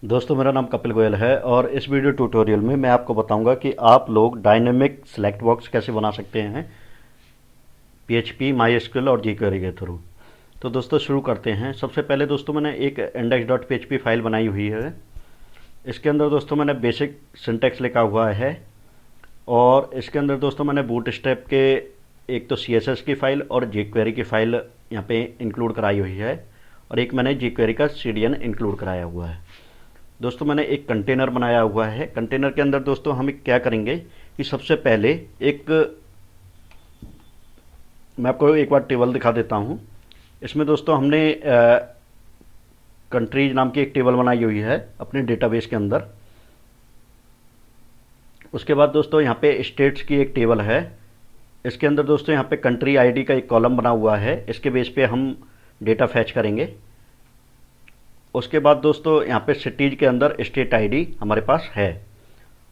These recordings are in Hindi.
दोस्तों मेरा नाम कपिल गोयल है और इस वीडियो ट्यूटोरियल में मैं आपको बताऊंगा कि आप लोग डायनेमिक सेलेक्ट बॉक्स कैसे बना सकते हैं PHP MySQL और jQuery के थ्रू। तो दोस्तों शुरू करते हैं। सबसे पहले दोस्तों मैंने एक index.php फाइल बनाई हुई है। इसके अंदर दोस्तों मैंने बेसिक सिंटैक्स लिखा हुआ है और इसके अंदर दोस्तों मैंने बूटस्ट्रैप के एक तो CSS की फाइल और jQuery की फाइल यहाँ पे इंक्लूड कराई हुई है और एक मैंने jQuery का CDN इंक्लूड कराया हुआ है। दोस्तों मैंने एक कंटेनर बनाया हुआ है। कंटेनर के अंदर दोस्तों हम क्या करेंगे कि सबसे पहले एक मैं आपको एक बार टेबल दिखा देता हूँ। इसमें दोस्तों हमने कंट्रीज नाम की एक टेबल बनाई हुई है अपने डेटाबेस के अंदर। उसके बाद दोस्तों यहाँ पे स्टेट्स की एक टेबल है। इसके अंदर दोस्तों यहाँ पे कंट्री आईडी का एक कॉलम बना हुआ है। इसके बेस पे हम डेटा फैच करेंगे। उसके बाद दोस्तों यहाँ पे सिटीज़ के अंदर स्टेट आईडी हमारे पास है।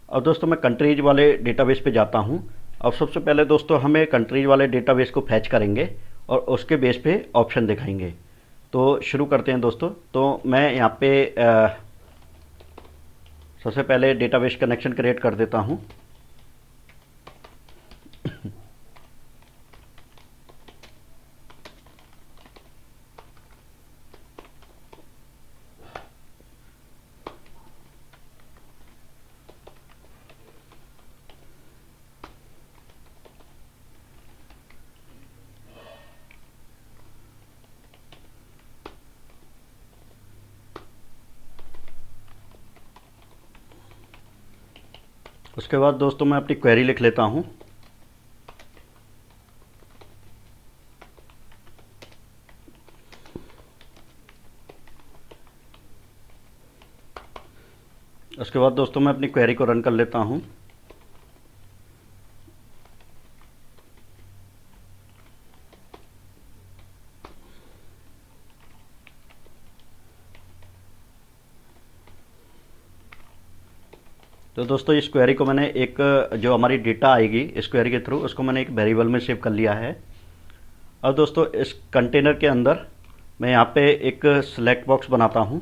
अब दोस्तों मैं कंट्रीज वाले डेटाबेस पे जाता हूँ। अब सबसे पहले दोस्तों हमें कंट्रीज वाले डेटाबेस को फैच करेंगे और उसके बेस पे ऑप्शन दिखाएंगे। तो शुरू करते हैं दोस्तों। तो मैं यहाँ पे सबसे पहले डेटाबेस कनेक्शन क्रिएट कर देता हूँ। उसके बाद दोस्तों मैं अपनी क्वेरी लिख लेता हूँ। उसके बाद दोस्तों मैं अपनी क्वेरी को रन कर लेता हूँ। तो दोस्तों इस क्वेरी को मैंने एक जो हमारी डेटा आएगी इस क्वेरी के थ्रू उसको मैंने एक वेरिएबल में सेव कर लिया है। अब दोस्तों इस कंटेनर के अंदर मैं यहाँ पे एक सिलेक्ट बॉक्स बनाता हूँ।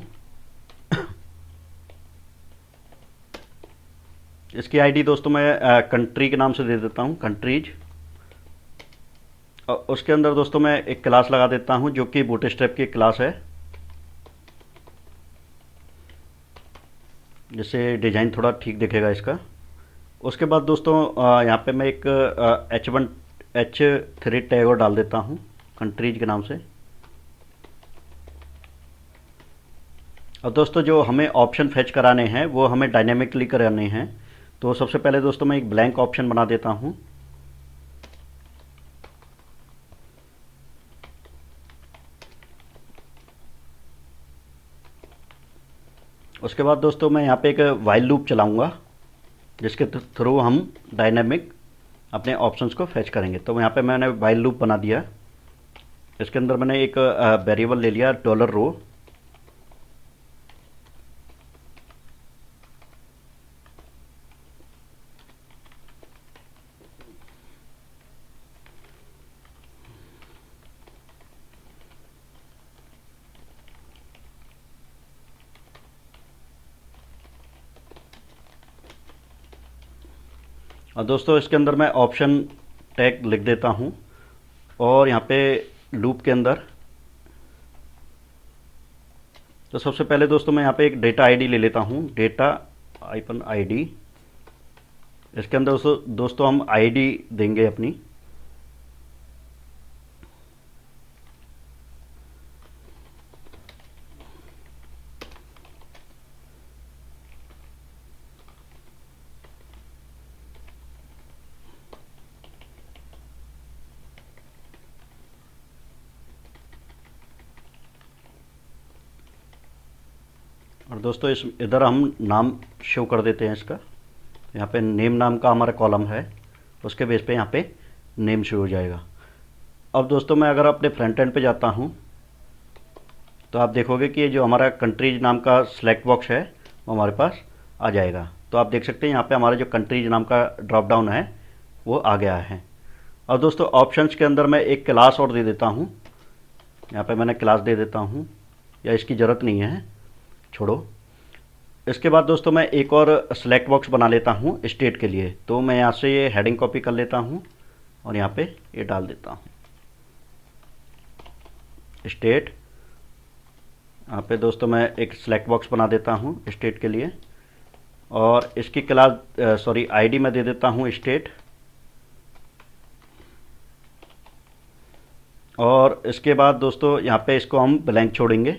इसकी आईडी दोस्तों मैं कंट्री के नाम से दे देता हूँ, कंट्रीज। और उसके अंदर दोस्तों मैं एक क्लास लगा देता हूँ जो कि बूटस्ट्रैप की क्लास है, जिससे डिज़ाइन थोड़ा ठीक दिखेगा इसका। उसके बाद दोस्तों यहाँ पे मैं एक H3 टैग और डाल देता हूँ कंट्रीज के नाम से। और दोस्तों जो हमें ऑप्शन फैच कराने हैं वो हमें डायनेमिकली कराने हैं। तो सबसे पहले दोस्तों मैं एक ब्लैंक ऑप्शन बना देता हूँ। उसके बाद दोस्तों मैं यहाँ पे एक वाइल लूप चलाऊँगा जिसके थ्रू हम डायनेमिक अपने ऑप्शंस को फैच करेंगे। तो यहाँ पे मैंने वाइल लूप बना दिया। इसके अंदर मैंने एक वेरिएबल ले लिया $रो। और दोस्तों इसके अंदर मैं ऑप्शन टैग लिख देता हूँ और यहाँ पे लूप के अंदर तो सबसे पहले दोस्तों मैं यहाँ पे एक डेटा आईडी ले लेता हूँ, डेटा -id। इसके अंदर दोस्तों हम आईडी देंगे अपनी। और दोस्तों इस इधर हम नाम शो कर देते हैं इसका। यहाँ पे नेम नाम का हमारा कॉलम है, उसके बेस पे यहाँ पे नेम शो हो जाएगा। अब दोस्तों मैं अगर अपने फ्रंट एंड पे जाता हूँ तो आप देखोगे कि ये जो हमारा कंट्रीज नाम का सिलेक्ट बॉक्स है वो हमारे पास आ जाएगा। तो आप देख सकते हैं यहाँ पे हमारा जो कंट्रीज नाम का ड्रॉप डाउन है वो आ गया है। और दोस्तों ऑप्शंस के अंदर मैं एक क्लास और दे देता हूँ। यहाँ पे मैंने क्लास दे देता हूँ, या इसकी ज़रूरत नहीं है, छोड़ो। इसके बाद दोस्तों मैं एक और सेलेक्ट बॉक्स बना लेता हूँ स्टेट के लिए। तो मैं यहाँ से ये हेडिंग कॉपी कर लेता हूँ और यहाँ पे ये डाल देता हूँ स्टेट। यहाँ पे दोस्तों मैं एक सेलेक्ट बॉक्स बना देता हूँ स्टेट के लिए और इसकी क्लास आईडी मैं दे देता हूँ स्टेट। और इसके बाद दोस्तों यहाँ पे इसको हम ब्लैंक छोड़ेंगे।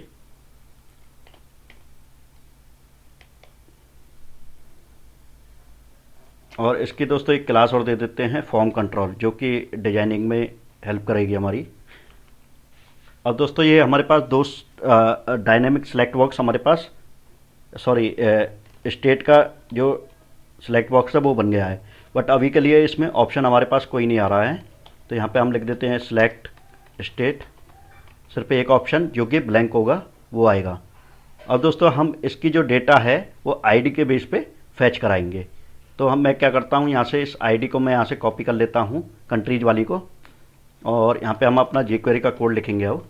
और इसकी दोस्तों एक क्लास और दे देते हैं फॉर्म कंट्रोल, जो कि डिजाइनिंग में हेल्प करेगी हमारी। अब दोस्तों ये हमारे पास दो डायनेमिक सेलेक्ट बॉक्स हमारे पास स्टेट का जो सेलेक्ट बॉक्स है वो बन गया है। बट अभी के लिए इसमें ऑप्शन हमारे पास कोई नहीं आ रहा है, तो यहाँ पे हम लिख देते हैं सेलेक्ट स्टेट। सिर्फ एक ऑप्शन जो कि ब्लैंक होगा वो आएगा। अब दोस्तों हम इसकी जो डेटा है वो आईडी के बेस पे फैच कराएंगे। तो मैं क्या करता हूँ, यहाँ से इस आईडी को मैं यहाँ से कॉपी कर लेता हूँ कंट्रीज वाली को, और यहाँ पे हम अपना jQuery का कोड लिखेंगे अब।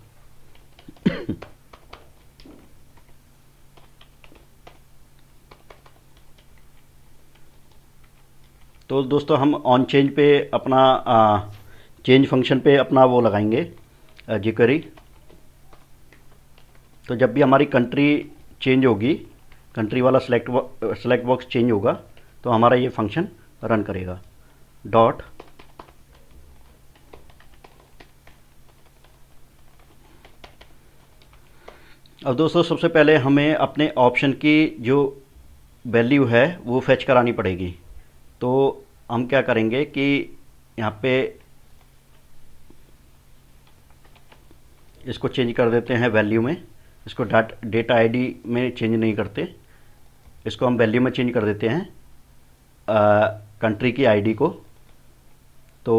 तो दोस्तों हम ऑन चेंज पे अपना चेंज फंक्शन पे अपना वो लगाएंगे jQuery। तो जब भी हमारी कंट्री चेंज होगी, कंट्री वाला सेलेक्ट बॉक्स चेंज होगा, तो हमारा ये फंक्शन रन करेगा डॉट। अब दोस्तों सबसे पहले हमें अपने ऑप्शन की जो वैल्यू है वो फैच करानी पड़ेगी। तो हम क्या करेंगे कि यहाँ पे इसको चेंज कर देते हैं वैल्यू में। इसको डेटा आईडी में चेंज नहीं करते, इसको हम वैल्यू में चेंज कर देते हैं कंट्री की आईडी को। तो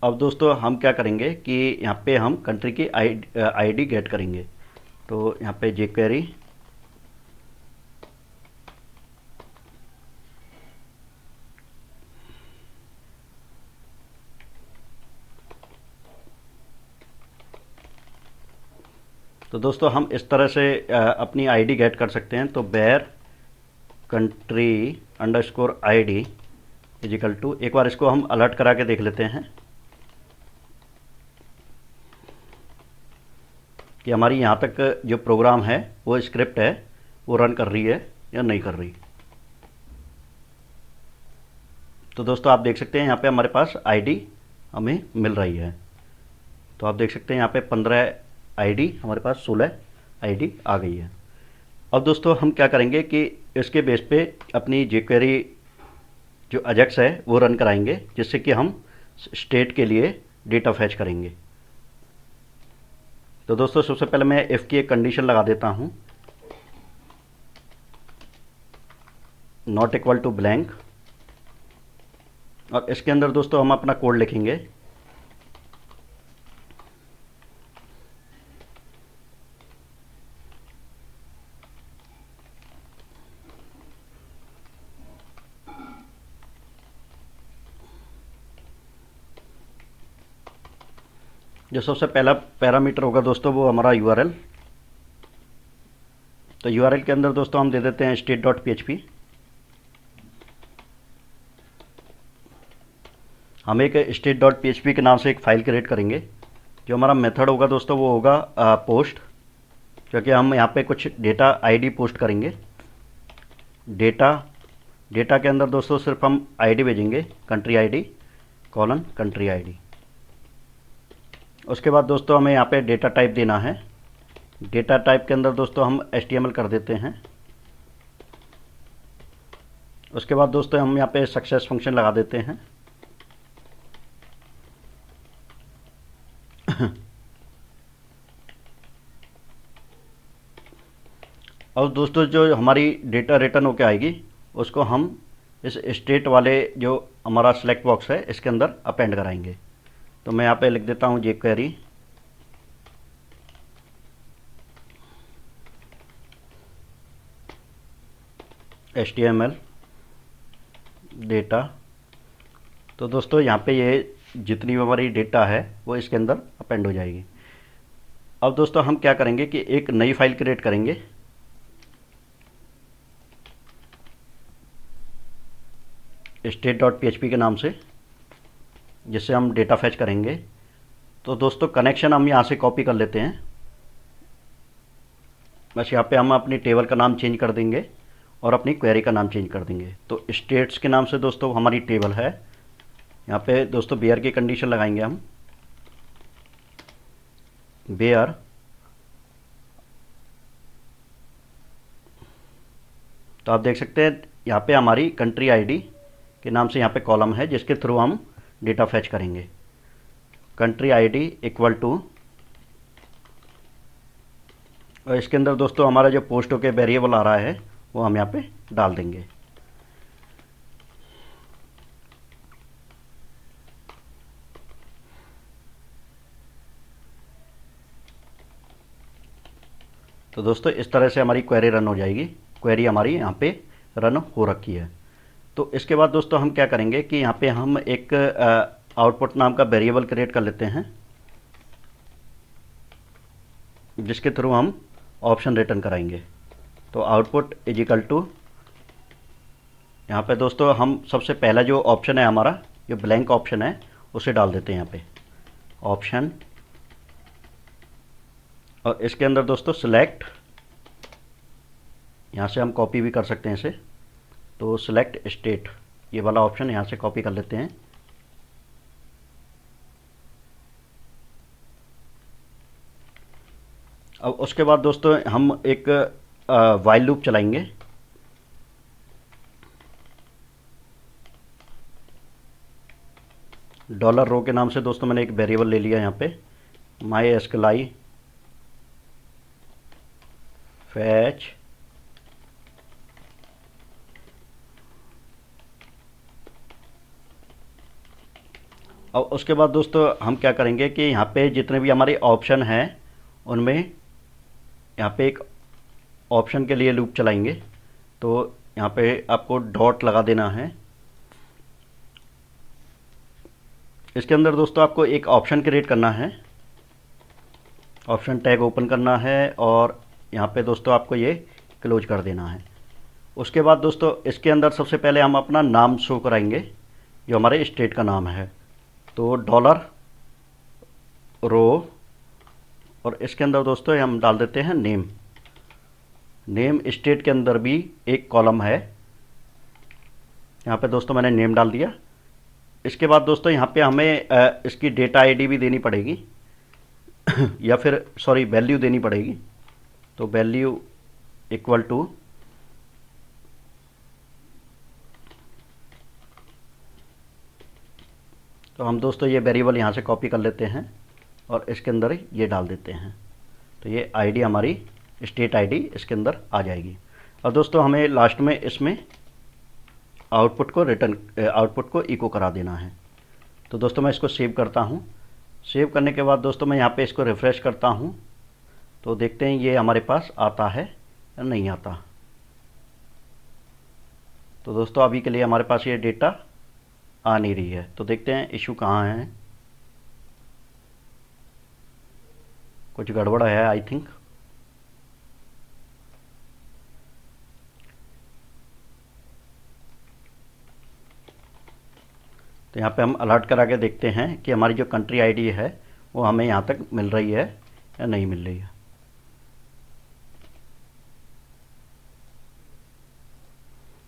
अब दोस्तों हम क्या करेंगे कि यहाँ पे हम कंट्री की आईडी गेट करेंगे। तो यहाँ पे jQuery तो दोस्तों हम इस तरह से अपनी आईडी गेट कर सकते हैं। तो where country underscore ID is equal to, एक बार इसको हम अलर्ट करा के देख लेते हैं कि हमारी यहाँ तक जो प्रोग्राम है वो स्क्रिप्ट है वो रन कर रही है या नहीं कर रही। तो दोस्तों आप देख सकते हैं यहाँ पे हमारे पास आईडी हमें मिल रही है। तो आप देख सकते हैं यहाँ पे 15 आईडी हमारे पास 16 आईडी आ गई है। अब दोस्तों हम क्या करेंगे कि इसके बेस पे अपनी jQuery जो अजेक्स है वो रन कराएंगे, जिससे कि हम स्टेट के लिए डेटा फैच करेंगे। तो दोस्तों सबसे पहले मैं इफ़ की एक कंडीशन लगा देता हूँ, नॉट इक्वल टू ब्लैंक, और इसके अंदर दोस्तों हम अपना कोड लिखेंगे। जो सबसे पहला पैरामीटर होगा दोस्तों वो हमारा URL। तो URL के अंदर दोस्तों हम दे देते हैं state.php। हम एक state.php के नाम से एक फ़ाइल क्रिएट करेंगे। जो हमारा मेथड होगा दोस्तों वो होगा पोस्ट, क्योंकि हम यहाँ पे कुछ डेटा आईडी पोस्ट करेंगे। डेटा के अंदर दोस्तों सिर्फ हम आईडी भेजेंगे, country ID colon country ID. उसके बाद दोस्तों हमें यहाँ पे डेटा टाइप देना है। डेटा टाइप के अंदर दोस्तों हम HTML कर देते हैं। उसके बाद दोस्तों हम यहाँ पे सक्सेस फंक्शन लगा देते हैं। और दोस्तों जो हमारी डेटा रिटर्न होके आएगी उसको हम इस स्टेट वाले जो हमारा सेलेक्ट बॉक्स है इसके अंदर अपेंड कराएंगे। तो मैं यहाँ पे लिख देता हूँ jQuery HTML डेटा। तो दोस्तों यहाँ पे ये जितनी हमारी डेटा है वो इसके अंदर अपेंड हो जाएगी। अब दोस्तों हम क्या करेंगे कि एक नई फाइल क्रिएट करेंगे। स्टेट डॉट PHP के नाम से, जिससे हम डेटा फैच करेंगे। तो दोस्तों कनेक्शन हम यहाँ से कॉपी कर लेते हैं। बस यहाँ पे हम अपनी टेबल का नाम चेंज कर देंगे और अपनी क्वेरी का नाम चेंज कर देंगे। तो स्टेट्स के नाम से दोस्तों हमारी टेबल है। यहाँ पे दोस्तों बेयर की कंडीशन लगाएंगे हम, बेयर तो आप देख सकते हैं यहाँ पे हमारी कंट्री आईडी के नाम से यहाँ पे कॉलम है जिसके थ्रू हम डेटा फैच करेंगे। कंट्री आईडी इक्वल टू, और इसके अंदर दोस्तों हमारा जो पोस्ट के वेरिएबल आ रहा है वो हम यहाँ पे डाल देंगे। तो दोस्तों इस तरह से हमारी क्वेरी रन हो जाएगी। क्वेरी हमारी यहाँ पे रन हो रखी है। तो इसके बाद दोस्तों हम क्या करेंगे कि यहाँ पे हम एक आउटपुट नाम का वेरिएबल क्रिएट कर लेते हैं, जिसके थ्रू हम ऑप्शन रिटर्न कराएंगे। तो आउटपुट इज इक्वल टू, यहाँ पे दोस्तों हम सबसे पहला जो ऑप्शन है हमारा, जो ब्लैंक ऑप्शन है उसे डाल देते हैं यहाँ पे, ऑप्शन, और इसके अंदर दोस्तों सिलेक्ट, यहाँ से हम कॉपी भी कर सकते हैं इसे। तो सिलेक्ट स्टेट, ये वाला ऑप्शन यहाँ से कॉपी कर लेते हैं। अब उसके बाद दोस्तों हम एक वाइल लूप चलाएंगे। डॉलर रो के नाम से दोस्तों मैंने एक वेरिएबल ले लिया यहाँ पे, MySQL फैच अब उसके बाद दोस्तों हम क्या करेंगे कि यहाँ पे जितने भी हमारे ऑप्शन हैं उनमें यहाँ पे एक ऑप्शन के लिए लूप चलाएंगे। तो यहाँ पे आपको डॉट लगा देना है। इसके अंदर दोस्तों आपको एक ऑप्शन क्रिएट करना है, ऑप्शन टैग ओपन करना है और यहाँ पे दोस्तों आपको ये क्लोज कर देना है। उसके बाद दोस्तों इसके अंदर सबसे पहले हम अपना नाम शो कराएंगे, जो हमारे स्टेट का नाम है। तो डॉलर रो, और इसके अंदर दोस्तों हम डाल देते हैं नेम। नेम स्टेट के अंदर भी एक कॉलम है, यहाँ पे दोस्तों मैंने नेम डाल दिया। इसके बाद दोस्तों यहाँ पे हमें इसकी डेटा आईडी भी देनी पड़ेगी या फिर सॉरी वैल्यू देनी पड़ेगी। तो वैल्यू इक्वल टू, तो हम दोस्तों ये वेरिएबल यहाँ से कॉपी कर लेते हैं और इसके अंदर ये डाल देते हैं। तो ये आईडी हमारी स्टेट आईडी इसके अंदर आ जाएगी। अब दोस्तों हमें लास्ट में इसमें आउटपुट को इको करा देना है। तो दोस्तों मैं इसको सेव करता हूँ। सेव करने के बाद दोस्तों मैं यहाँ पे इसको रिफ़्रेश करता हूँ, तो देखते हैं ये हमारे पास आता है या नहीं आता। तो दोस्तों अभी के लिए हमारे पास ये डेटा आ नहीं रही है। तो देखते हैं इशू कहाँ है, कुछ गड़बड़ है आई थिंक। तो यहाँ पे हम अलर्ट करा के देखते हैं कि हमारी जो कंट्री आईडी है वो हमें यहाँ तक मिल रही है या नहीं मिल रही है।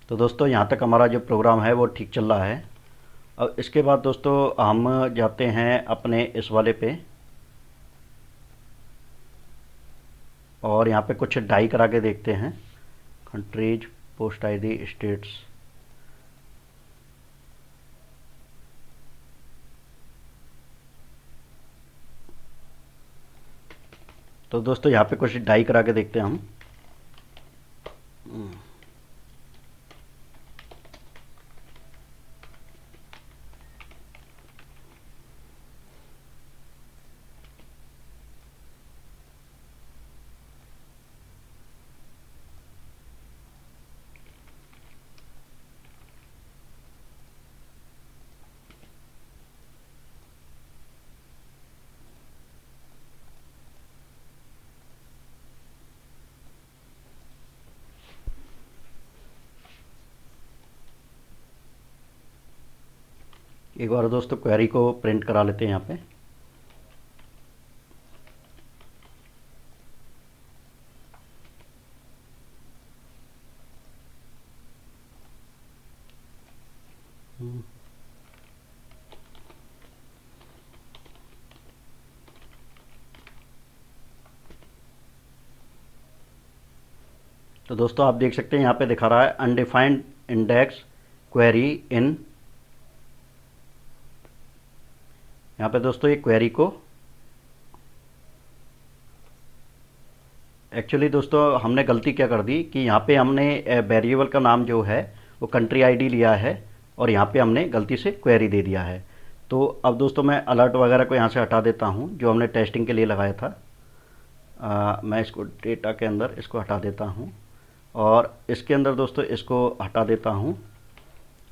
तो दोस्तों यहाँ तक हमारा जो प्रोग्राम है वो ठीक चल रहा है। अब इसके बाद दोस्तों हम जाते हैं अपने इस वाले पे और यहाँ पे कुछ डाई करा के देखते हैं, कंट्रीज, पोस्ट आईडी, स्टेट्स। तो दोस्तों यहाँ पे कुछ डाई करा के देखते हैं हम। एक बार दोस्तों क्वेरी को प्रिंट करा लेते हैं यहाँ पे। तो दोस्तों आप देख सकते हैं यहाँ पे दिखा रहा है अनडिफाइंड इंडेक्स क्वेरी इन। यहाँ पे दोस्तों ये क्वेरी को एक्चुअली दोस्तों हमने गलती क्या कर दी कि यहाँ पे हमने वेरिएबल का नाम जो है वो कंट्री आईडी लिया है और यहाँ पे हमने गलती से क्वेरी दे दिया है। तो अब दोस्तों मैं अलर्ट वगैरह को यहाँ से हटा देता हूँ जो हमने टेस्टिंग के लिए लगाया था। मैं इसको डेटा के अंदर इसको हटा देता हूँ और इसके अंदर दोस्तों इसको हटा देता हूँ।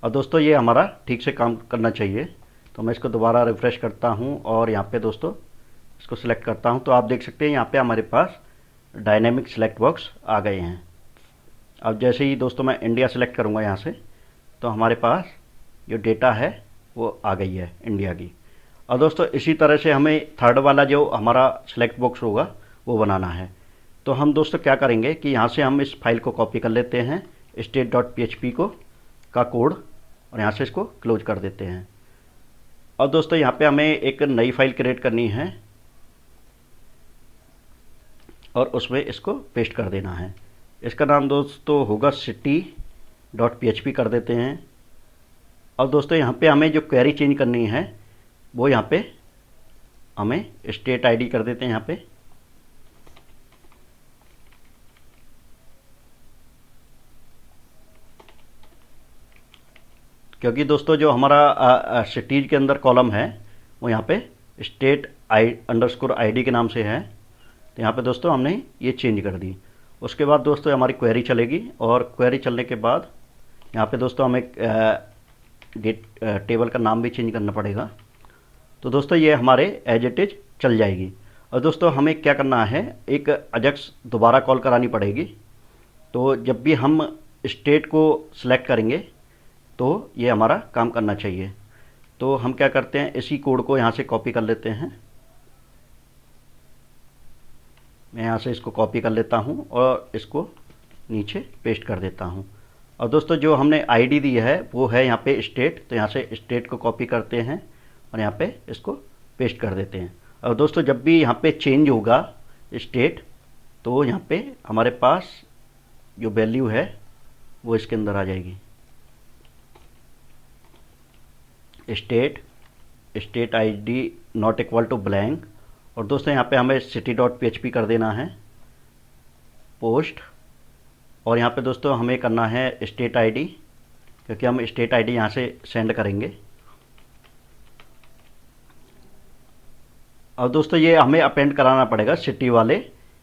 और दोस्तों ये हमारा ठीक से काम करना चाहिए। तो मैं इसको दोबारा रिफ़्रेश करता हूँ और यहाँ पे दोस्तों इसको सिलेक्ट करता हूँ। तो आप देख सकते हैं यहाँ पे हमारे पास डायनेमिक सिलेक्ट बॉक्स आ गए हैं। अब जैसे ही दोस्तों मैं इंडिया सिलेक्ट करूँगा यहाँ से तो हमारे पास जो डेटा है वो आ गई है इंडिया की। और दोस्तों इसी तरह से हमें थर्ड वाला जो हमारा सिलेक्ट बॉक्स होगा वो बनाना है। तो हम दोस्तों क्या करेंगे कि यहाँ से हम इस फाइल को कॉपी कर लेते हैं state.php को का कोड और यहाँ से इसको क्लोज कर देते हैं। और दोस्तों यहाँ पे हमें एक नई फाइल क्रिएट करनी है और उसमें इसको पेस्ट कर देना है। इसका नाम दोस्तों होगा city.php कर देते हैं। और दोस्तों यहाँ पे हमें जो क्वेरी चेंज करनी है वो यहाँ पे हमें स्टेट आईडी कर देते हैं यहाँ पे। क्योंकि दोस्तों जो हमारा सिटीज के अंदर कॉलम है वो यहाँ पे स्टेट अंडरस्कोर आईडी के नाम से है। तो यहाँ पे दोस्तों हमने ये चेंज कर दी। उसके बाद दोस्तों हमारी क्वेरी चलेगी और क्वेरी चलने के बाद यहाँ पे दोस्तों हमें टेबल का नाम भी चेंज करना पड़ेगा। तो दोस्तों ये हमारे एज इट इज चल जाएगी। और दोस्तों हमें क्या करना है, एक अजक्स दोबारा कॉल करानी पड़ेगी। तो जब भी हम स्टेट को सिलेक्ट करेंगे तो ये हमारा काम करना चाहिए। तो हम क्या करते हैं, इसी कोड को यहाँ से कॉपी कर लेते हैं। मैं यहाँ से इसको कॉपी कर लेता हूँ और इसको नीचे पेस्ट कर देता हूँ। और दोस्तों जो हमने आईडी दी है वो है यहाँ पे स्टेट। तो यहाँ से स्टेट को कॉपी करते हैं और यहाँ पे इसको पेस्ट कर देते हैं। और दोस्तों जब भी यहाँ पे चेंज होगा स्टेट तो यहाँ पे हमारे पास जो वैल्यू है वो इसके अंदर आ जाएगी। State ID not equal to blank. और दोस्तों यहाँ पे हमें city.php कर देना है पोस्ट। और यहाँ पे दोस्तों हमें करना है स्टेट आईडी, क्योंकि हम स्टेट आईडी यहाँ से सेंड करेंगे। और दोस्तों ये हमें अपेंड कराना पड़ेगा सिटी वाले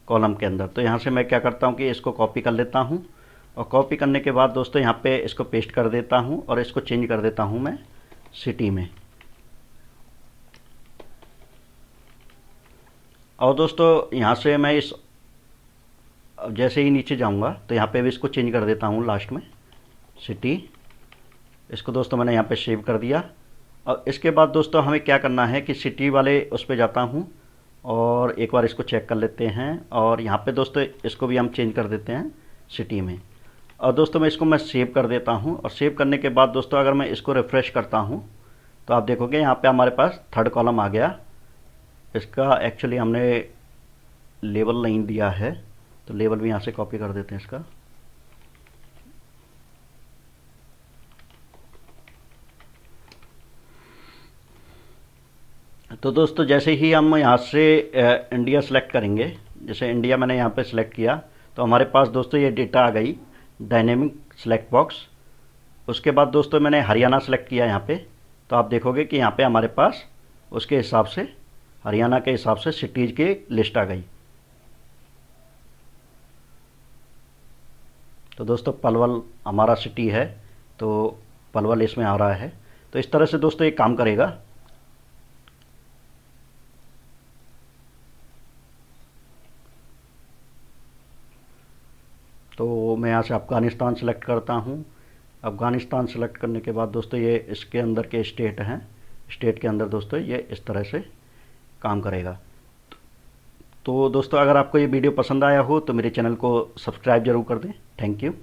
कॉलम के अंदर। तो यहाँ से मैं क्या करता हूँ कि इसको कॉपी कर लेता हूँ और कॉपी करने के बाद दोस्तों यहाँ पे इसको पेस्ट कर देता हूँ और इसको चेंज कर देता हूँ मैं सिटी में। और दोस्तों यहाँ से मैं इस जैसे ही नीचे जाऊँगा तो यहाँ पे भी इसको चेंज कर देता हूँ लास्ट में सिटी। इसको दोस्तों मैंने यहाँ पे सेव कर दिया। और इसके बाद दोस्तों हमें क्या करना है कि सिटी वाले उस पर जाता हूँ और एक बार इसको चेक कर लेते हैं। और यहाँ पे दोस्तों इसको भी हम चेंज कर देते हैं सिटी में। और दोस्तों मैं इसको सेव कर देता हूँ। और सेव करने के बाद दोस्तों अगर मैं इसको रिफ़्रेश करता हूँ तो आप देखोगे यहाँ पे हमारे पास थर्ड कॉलम आ गया। इसका एक्चुअली हमने लेबल नहीं दिया है तो लेबल भी यहाँ से कॉपी कर देते हैं इसका। तो दोस्तों जैसे ही हम यहाँ से इंडिया सेलेक्ट करेंगे, जैसे इंडिया मैंने यहाँ पे सिलेक्ट किया तो हमारे पास दोस्तों ये डेटा आ गई डायनेमिक सिलेक्ट बॉक्स। उसके बाद दोस्तों मैंने हरियाणा सेलेक्ट किया यहाँ पे। तो आप देखोगे कि यहाँ पे हमारे पास उसके हिसाब से हरियाणा के हिसाब से सिटीज़ की लिस्ट आ गई। तो दोस्तों पलवल हमारा सिटी है तो पलवल इसमें आ रहा है। तो इस तरह से दोस्तों ये काम करेगा। तो मैं यहाँ से अफ़गानिस्तान सेलेक्ट करता हूँ। अफ़गानिस्तान सेलेक्ट करने के बाद दोस्तों ये इसके अंदर के स्टेट हैं स्टेट के अंदर दोस्तों ये इस तरह से काम करेगा। तो दोस्तों अगर आपको ये वीडियो पसंद आया हो तो मेरे चैनल को सब्सक्राइब जरूर कर दें। Thank you.